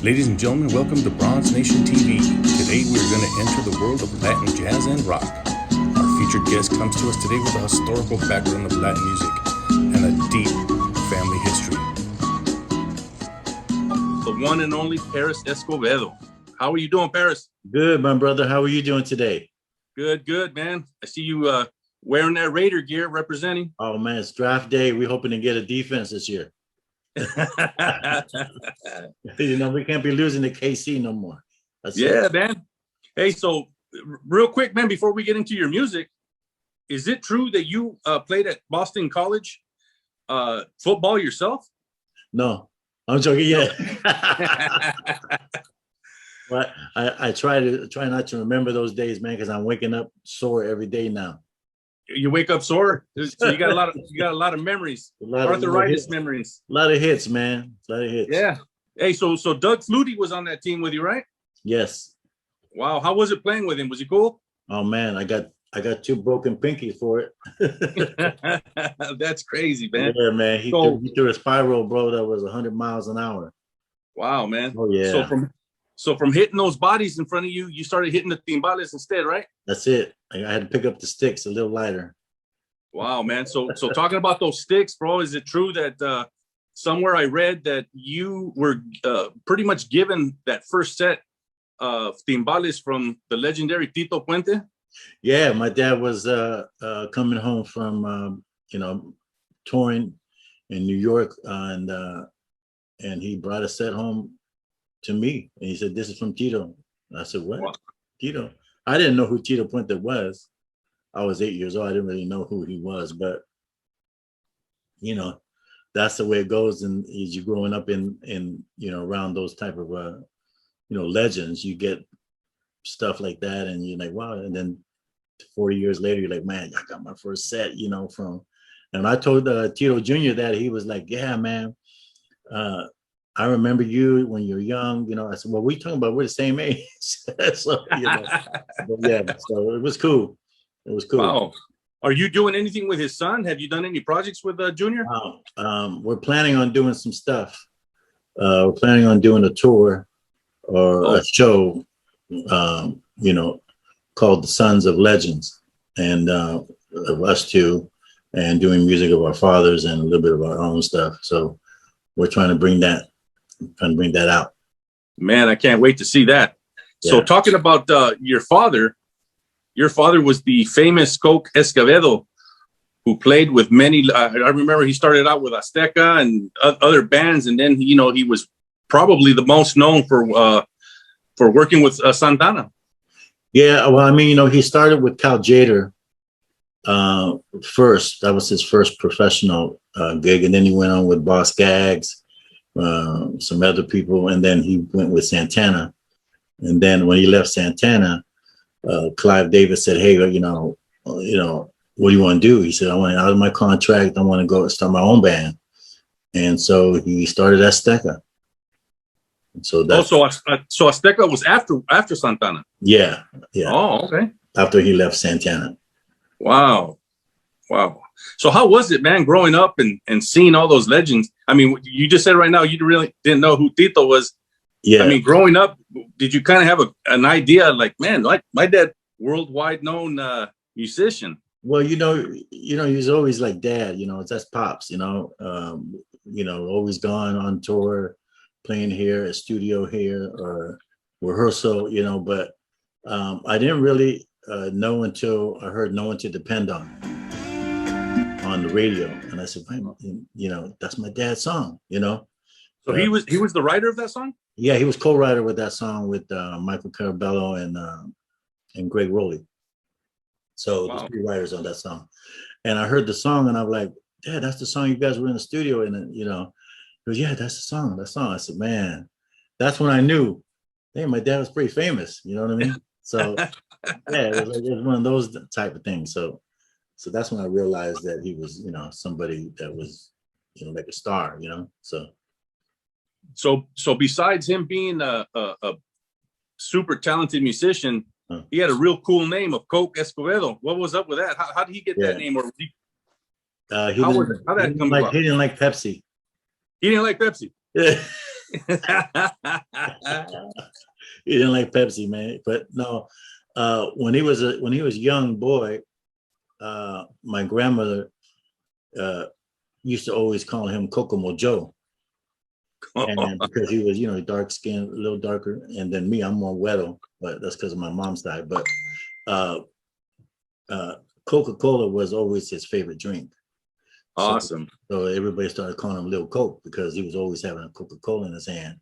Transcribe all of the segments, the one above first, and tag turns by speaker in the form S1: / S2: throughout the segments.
S1: Ladies and gentlemen, welcome to Bronze Nation TV. Today we're going to enter the world of Latin jazz and rock. Our featured guest comes to us today with a historical background of Latin music and a deep family history. The one and only Parris Escovedo. How are you doing, Parris?
S2: Good, my brother. How are you doing today?
S1: Good, man. I see you wearing that Raider gear representing.
S2: Oh, man, it's draft day. We're hoping to get a defense this year. We can't be losing to KC no more.
S1: Man. Hey, so real quick, man, before we get into your music, is it true that you played at Boston College football yourself?
S2: No, I'm joking. Yeah. But I try not to remember those days, man, because I'm waking up sore every day now.
S1: You wake up sore, so you got a lot of memories, arthritis memories.
S2: A lot of hits, man. A lot of hits.
S1: Yeah. Hey, so Doug Flutie was on that team with you, right?
S2: Yes.
S1: Wow. How was it playing with him? Was he cool?
S2: Oh man, I got 2 broken pinkies for it.
S1: That's crazy, man.
S2: Yeah, man. He threw a spiral, bro. That was 100 miles an hour.
S1: Wow, man.
S2: Oh yeah.
S1: So from hitting those bodies in front of you, you started hitting the timbales instead, right?
S2: That's it. I had to pick up the sticks a little lighter.
S1: Wow, man. So talking about those sticks, bro, is it true that somewhere I read that you were pretty much given that first set of timbales from the legendary Tito Puente?
S2: Yeah, my dad was coming home from touring in New York, and he brought a set home to me, and he said, "This is from Tito." And I said, "What? Wow. Tito?" I didn't know who Tito Puente was. I was 8 years old. I didn't really know who he was, but that's the way it goes. And as you're growing up in around those type of legends, you get stuff like that, and you're like, wow. And then 40 years later, you're like, man, I got my first set, from. And I told Tito Jr. that. He was like, yeah, man. I remember you when you're young, I said, well, we talking about we're the same age. So, yeah, so it was cool. It was cool.
S1: Wow. Are you doing anything with his son? Have you done any projects with Junior?
S2: We're planning on doing some stuff. We're planning on doing a tour or a show, called The Sons of Legends, and of us two, and doing music of our fathers and a little bit of our own stuff. So we're trying to bring that out.
S1: Man, I can't wait to see that. Yeah. So talking about your father was the famous Coke Escovedo, who played with many. I remember he started out with Azteca and other bands, and then he was probably the most known for working with Santana.
S2: Yeah, well, I mean, he started with Cal Jader first. That was his first professional gig, and then he went on with Boss Gags, some other people, and then he went with Santana. And then when he left Santana, Clive Davis said, "Hey, what do you want to do?" He said, "I want out of my contract. I want to go start my own band." And so he started Azteca. And so that's
S1: so Azteca was after Santana.
S2: Yeah.
S1: Oh, okay.
S2: After he left Santana.
S1: Wow. So how was it, man, growing up and seeing all those legends? I mean, you just said right now you really didn't know who Tito was. Yeah. I mean, growing up, did you kind of have an idea, like, man, like my dad, worldwide known musician?
S2: Well, he's always like dad. That's pops. Always gone on tour, playing here, a studio here, or rehearsal. But I didn't really know until I heard "No One to Depend On" the radio, and I said, that's my dad's song.
S1: So he was the writer of that song.
S2: Yeah, he was co-writer with that song with Michael Carabello and Greg Rowley. So wow. There's 3 writers on that song. And I heard the song and I'm like, Dad, that's the song you guys were in the studio. And he goes, yeah, that's the song. I said, man, that's when I knew, hey, my dad was pretty famous. You know what I mean? So yeah, it was one of those type of things. So that's when I realized that he was, somebody that was, like a star,
S1: So besides him being a super talented musician, he had a real cool name of Coke Escovedo. What was up with that? How did he get that name? Or
S2: he didn't like Pepsi.
S1: He didn't like Pepsi.
S2: Yeah. He didn't like Pepsi, man. But no, when he was a young boy, my grandmother used to always call him Kokomo Joe. And because he was, dark skinned, a little darker, and then me, I'm more wetter, but that's because of my mom's side. But Coca-Cola was always his favorite drink.
S1: Awesome.
S2: So everybody started calling him Little Coke because he was always having a Coca-Cola in his hand.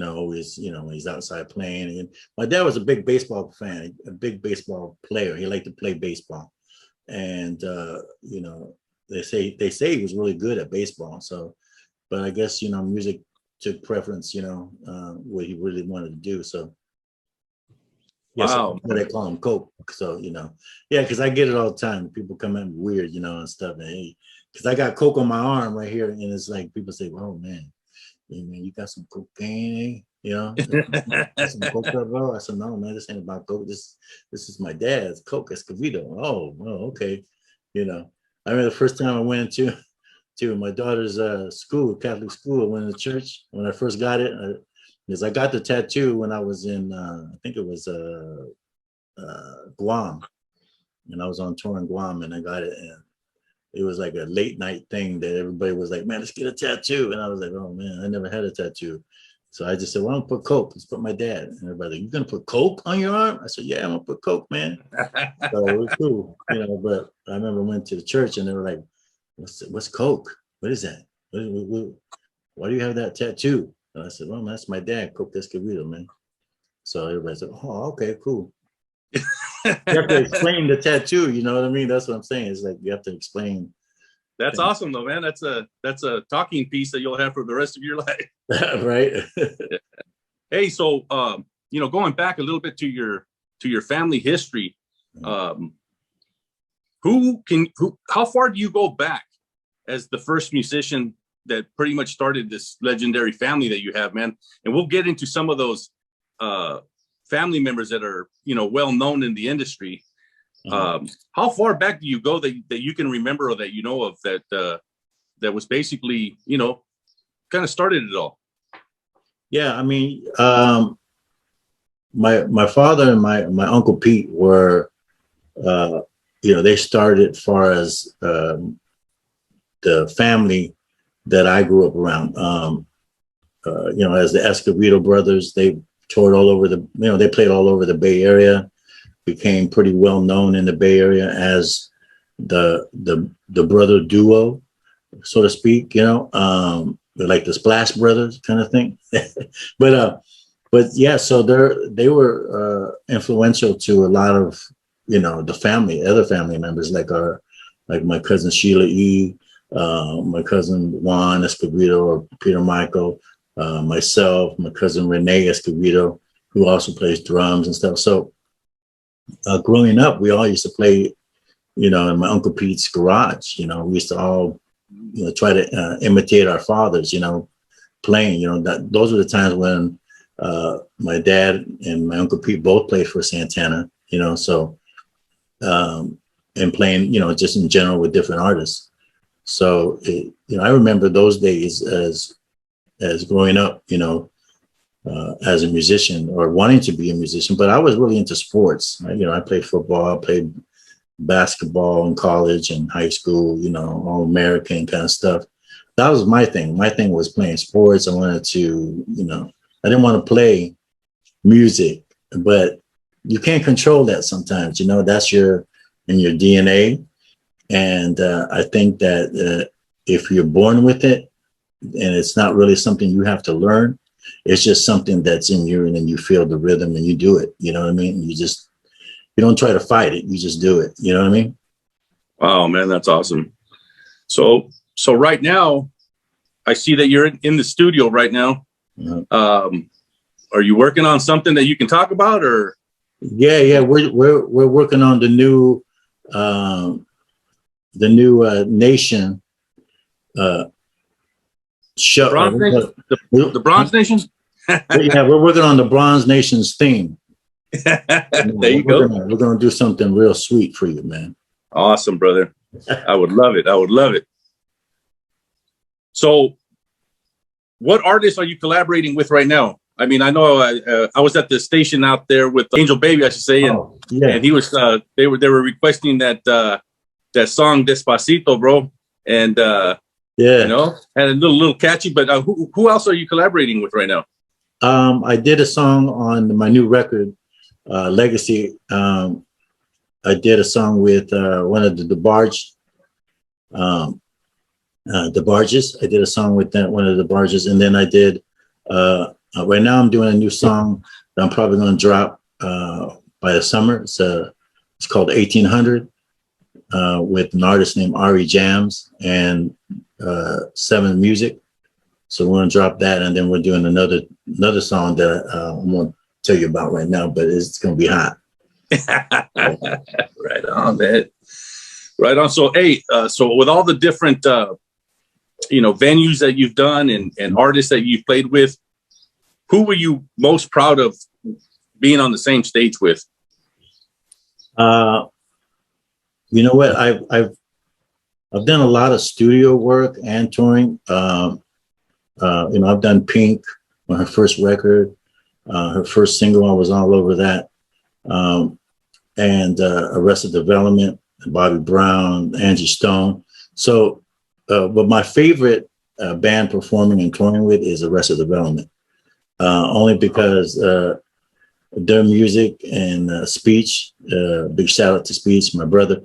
S2: Always, when he's outside playing. And my dad was a big baseball fan, a big baseball player. He liked to play baseball, and they say he was really good at baseball. So, but I guess music took preference, what he really wanted to do. So yes,
S1: wow.
S2: they call him Coke. So, yeah, because I get it all the time. People come at me weird, and stuff. And because I got Coke on my arm right here, and it's like people say, "Oh man, you got some cocaine, got some Coke, bro." I said, "No, man, this ain't about Coke. This is my dad's Coke Escovedo." Oh, well, okay. I remember the first time I went to my daughter's school, Catholic school. I went to church when I first got it, because I got the tattoo when I was in, I think it was Guam, and I was on tour in Guam, and I got it, and it was like a late night thing that everybody was like, "Man, let's get a tattoo," and I was like, "Oh man, I never had a tattoo." So I just said, "Well, I'm gonna put Coke. Let's put my dad." And everybody like, "You gonna put Coke on your arm?" I said, "Yeah, I'm gonna put Coke, man." So it was cool, But I remember I went to the church and they were like, What's Coke? What is that? Why do you have that tattoo? And I said, "Well, that's my dad, Coke Escovedo, man." So everybody said, "Oh, okay, cool." You have to explain the tattoo, you know what I mean? That's what I'm saying. It's like you have to explain.
S1: That's awesome though, man. That's a talking piece that you'll have for the rest of your life.
S2: Right.
S1: Hey, so going back a little bit to your family history, how far do you go back as the first musician that pretty much started this legendary family that you have, man? And we'll get into some of those family members that are well known in the industry. How far back do you go that you can remember or that you know of that was basically kind of started it all?
S2: Yeah, I mean, my father and my uncle Pete were they started as far as the family that I grew up around. As the Escovedo brothers, they toured all over they played all over the Bay Area, became pretty well known in the Bay Area as the brother duo, so to speak. They're like the Splash Brothers kind of thing. but yeah, so they were influential to a lot of the other family members, like my cousin Sheila E, my cousin Juan Escovedo or Peter Michael, myself, my cousin Renee Escovedo, who also plays drums and stuff. So growing up, we all used to play, in my Uncle Pete's garage. We used to all, try to imitate our fathers, playing. Those were the times when my dad and my Uncle Pete both played for Santana, so and playing, just in general with different artists. So I remember those days as growing up, as a musician or wanting to be a musician, but I was really into sports. I played football, I played basketball in college and high school, all American kind of stuff. That was my thing. My thing was playing sports. I wanted to, I didn't want to play music, but you can't control that sometimes, that's in your DNA. And I think that if you're born with it and it's not really something you have to learn, it's just something that's in you, and then you feel the rhythm and you do it. You know what I mean? You don't try to fight it. You just do it. You know what I mean?
S1: Wow, man, that's awesome. So right now, I see that you're in the studio right now. Mm-hmm. Are you working on something that you can talk about, or?
S2: Yeah, we're working on the new Nation show.
S1: The Bronze Nation?
S2: Yeah, we're working on the Bronze Nation's theme.
S1: There you go.
S2: We're gonna do something real sweet for you, man.
S1: Awesome, brother. I would love it. So what artists are you collaborating with right now? I mean, I know I was at the station out there with Angel Baby, I should say, and he was they were requesting that that song Despacito, bro, and you know, and a little catchy. But who else are you collaborating with right now?
S2: I did a song on my new record, Legacy. I did a song with one of the Barge, the Barges. I did a song with one of the Barges, and then I did. Right now, I'm doing a new song that I'm probably going to drop by the summer. It's called 1800 with an artist named Ari Jams and Seven Music. So we're going to drop that, and then we're doing another song that I won't tell you about right now, but it's going to be hot.
S1: Right on, man. Right on. So, hey, so with all the different, venues that you've done and artists that you've played with, who were you most proud of being on the same stage with?
S2: You know what? I've done a lot of studio work and touring. I've done Pink on her first record, her first single. I was all over that. And Arrested Development, Bobby Brown, Angie Stone. So, but my favorite band performing and touring with is Arrested Development, only because their music and Speech, big shout out to Speech, my brother.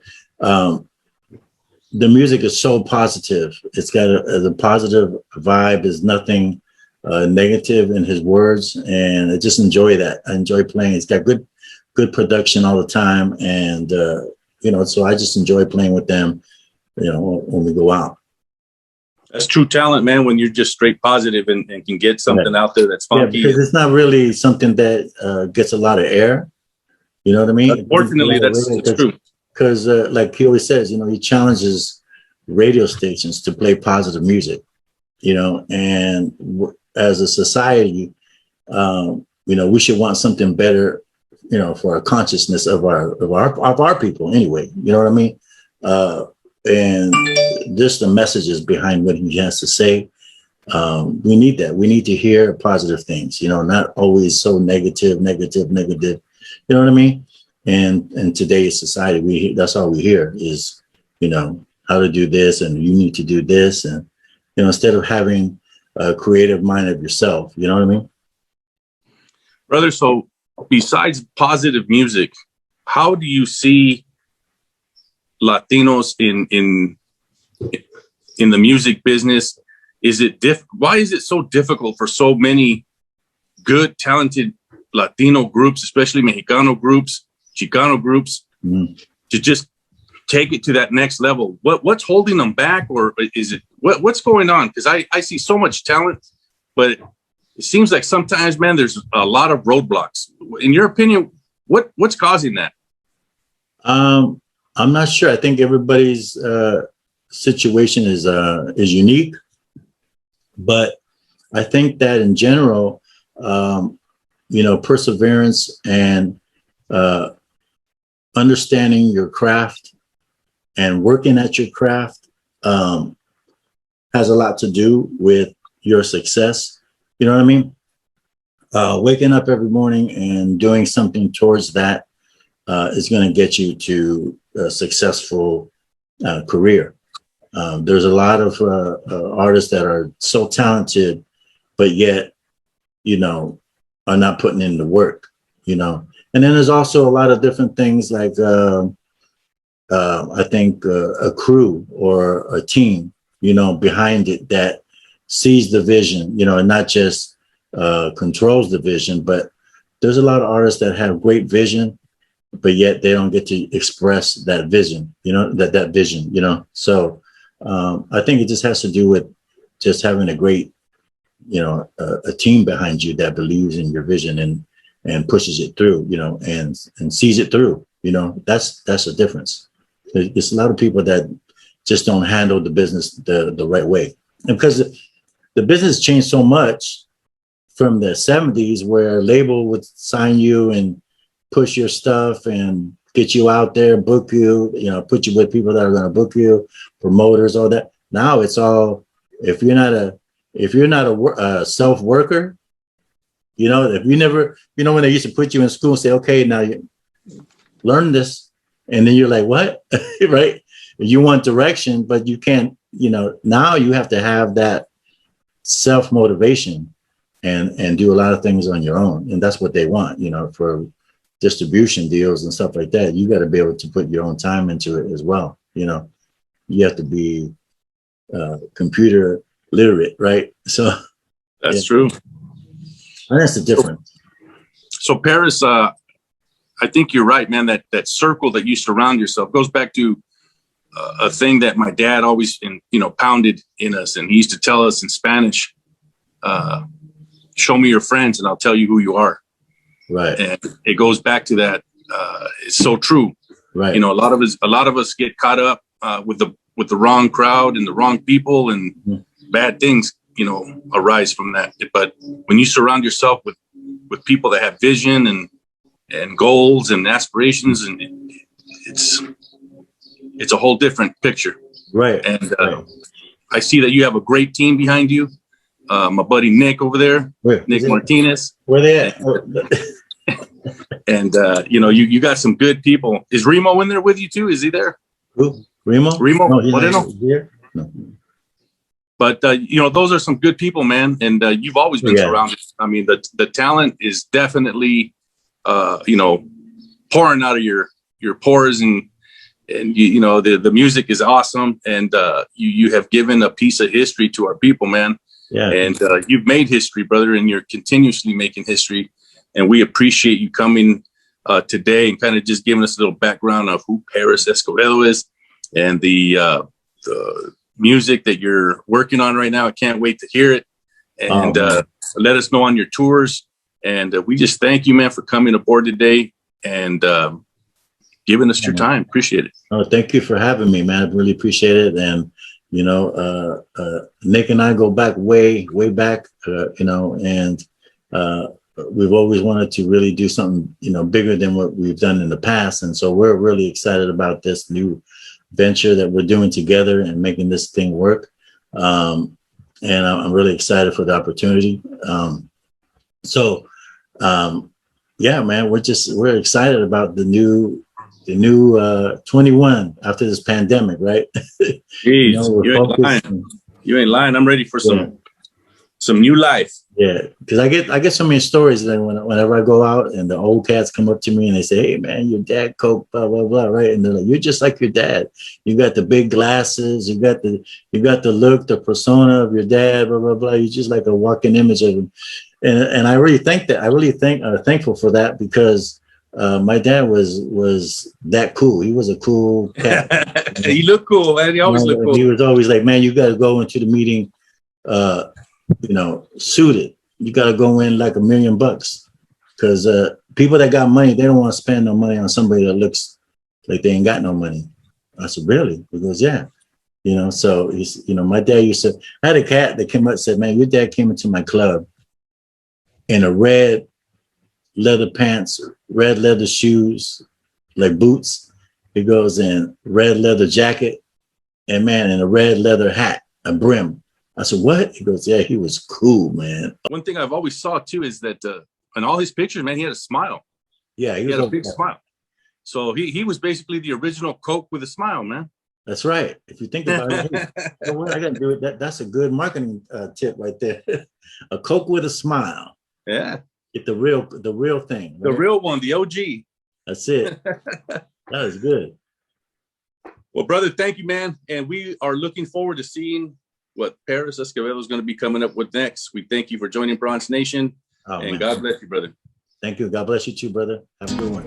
S2: The music is so positive. It's got a positive vibe. There's nothing negative in his words, and I just enjoy that. I enjoy playing. It's got good production all the time, and so I just enjoy playing with them, when we go out.
S1: That's true talent, man, when you're just straight positive and can get something out there that's funky.
S2: Yeah, because it's not really something that gets a lot of air. You know what I mean?
S1: Unfortunately, that's true.
S2: Because like he always says, he challenges radio stations to play positive music, and as a society, we should want something better, for our consciousness of our people anyway. You know what I mean? And just the messages behind what he has to say. We need that. We need to hear positive things, not always so negative. You know what I mean? And in today's society, that's all we hear is, how to do this and you need to do this. And, instead of having a creative mind of yourself, you know what I mean?
S1: Brother, so besides positive music, how do you see Latinos in the music business? Why is it so difficult for so many good, talented Latino groups, especially Mexicano groups, Chicano groups, to just take it to that next level? What's holding them back, or is it what's going on? Because I see so much talent, but it seems like sometimes, man, there's a lot of roadblocks. In your opinion, what's causing that?
S2: I'm not sure. I think everybody's situation is unique, but I think that in general, perseverance and understanding your craft and working at your craft has a lot to do with your success. You know what I mean? Waking up every morning and doing something towards that is going to get you to a successful career. There's a lot of artists that are so talented, but yet, are not putting in the work, And then there's also a lot of different things like, I think a crew or a team, behind it that sees the vision, and not just controls the vision, but there's a lot of artists that have great vision, but yet they don't get to express that vision, that vision, So I think it just has to do with just having a great, a team behind you that believes in your vision and pushes it through, and sees it through, that's the difference. There's a lot of people that just don't handle the business the right way. And because the business changed so much from the 70s, where a label would sign you and push your stuff and get you out there, book you, put you with people that are going to book you, promoters, all that. Now it's all, if you're not if you're not a self worker, you know, if you never, you know, when they used to put you in school and say, okay, now you learn this, and then you're like, what? Right? You want direction, but you can't, you know, now you have to have that self motivation and do a lot of things on your own. And that's what they want, you know, for distribution deals and stuff like that. You got to be able to put your own time into it as well. You know, you have to be computer literate, right? So
S1: that's true.
S2: And that's the difference.
S1: So Parris, I think you're right, man. That circle that you surround yourself goes back to a thing that my dad always, pounded in us, and he used to tell us in Spanish, "Show me your friends, and I'll tell you who you are."
S2: Right.
S1: And it goes back to that. It's so true.
S2: Right.
S1: You know, a lot of us get caught up with the wrong crowd and the wrong people, and bad things, arise from that. But when you surround yourself with people that have vision and goals and aspirations, and it's a whole different picture.
S2: Right.
S1: And I see that you have a great team behind you. My buddy Nick over there, Nick Martinez.
S2: Where they at?
S1: And you got some good people. Is Remo in there with you too? Is he there?
S2: Who? Remo?
S1: No,
S2: Moreno? Here? No.
S1: But those are some good people, man. And you've always been surrounded. I mean, the talent is definitely pouring out of your pores, and the music is awesome, and you have given a piece of history to our people, man.
S2: Yeah.
S1: And you've made history, brother, and you're continuously making history. And we appreciate you coming today and kind of just giving us a little background of who Paris Escovedo is and the music that you're working on right now. I can't wait to hear it. And let us know on your tours. And we just thank you, man, for coming aboard today and giving us your time. Appreciate it.
S2: Oh, thank you for having me, man. I really appreciate it. And Nick and I go back way back, and we've always wanted to really do something, bigger than what we've done in the past. And so we're really excited about this new venture that we're doing together and making this thing work. And I'm really excited for the opportunity. Yeah, man, we're excited about the new 21 after this pandemic, right?
S1: Jeez, you ain't lying. You ain't lying. I'm ready for some new life.
S2: Yeah, because I get so many stories that whenever I go out and the old cats come up to me and they say, "Hey, man, your dad Coke, blah blah blah," right? And they're like, "You're just like your dad. You got the big glasses. You got the look, the persona of your dad, blah blah blah. You're just like a walking image of him." And I really think that thankful for that, because my dad was that cool. He was a cool cat.
S1: He looked cool, man. He always looked cool.
S2: He was always like, "Man, you got to go into the meeting, suited. You got to go in like $1 million, because people that got money, they don't want to spend no money on somebody that looks like they ain't got no money." I said, "Really?" He goes, "Yeah." So he's, my dad used to. I had a cat that came up and said, "Man, your dad came into my club in a red leather pants, red leather shoes, like boots." He goes in red leather jacket, and man, in a red leather hat, a brim. I said, "What?" He goes, "Yeah, he was cool, man."
S1: One thing I've always saw too is that in all his pictures, man, he had a smile.
S2: Yeah,
S1: he had a big smile. So he was basically the original Coke with a smile, man.
S2: That's right. If you think about it, hey, what I got to do it. That's a good marketing tip right there. A Coke with a smile.
S1: Yeah.
S2: Get the real thing. Right?
S1: The real one, the OG.
S2: That's it. That is good.
S1: Well, brother, thank you, man. And we are looking forward to seeing what Paris Escovedo is going to be coming up with next. We thank you for joining Bronx Nation. And man, God bless you, brother.
S2: Thank you. God bless you too, brother. Have a good one.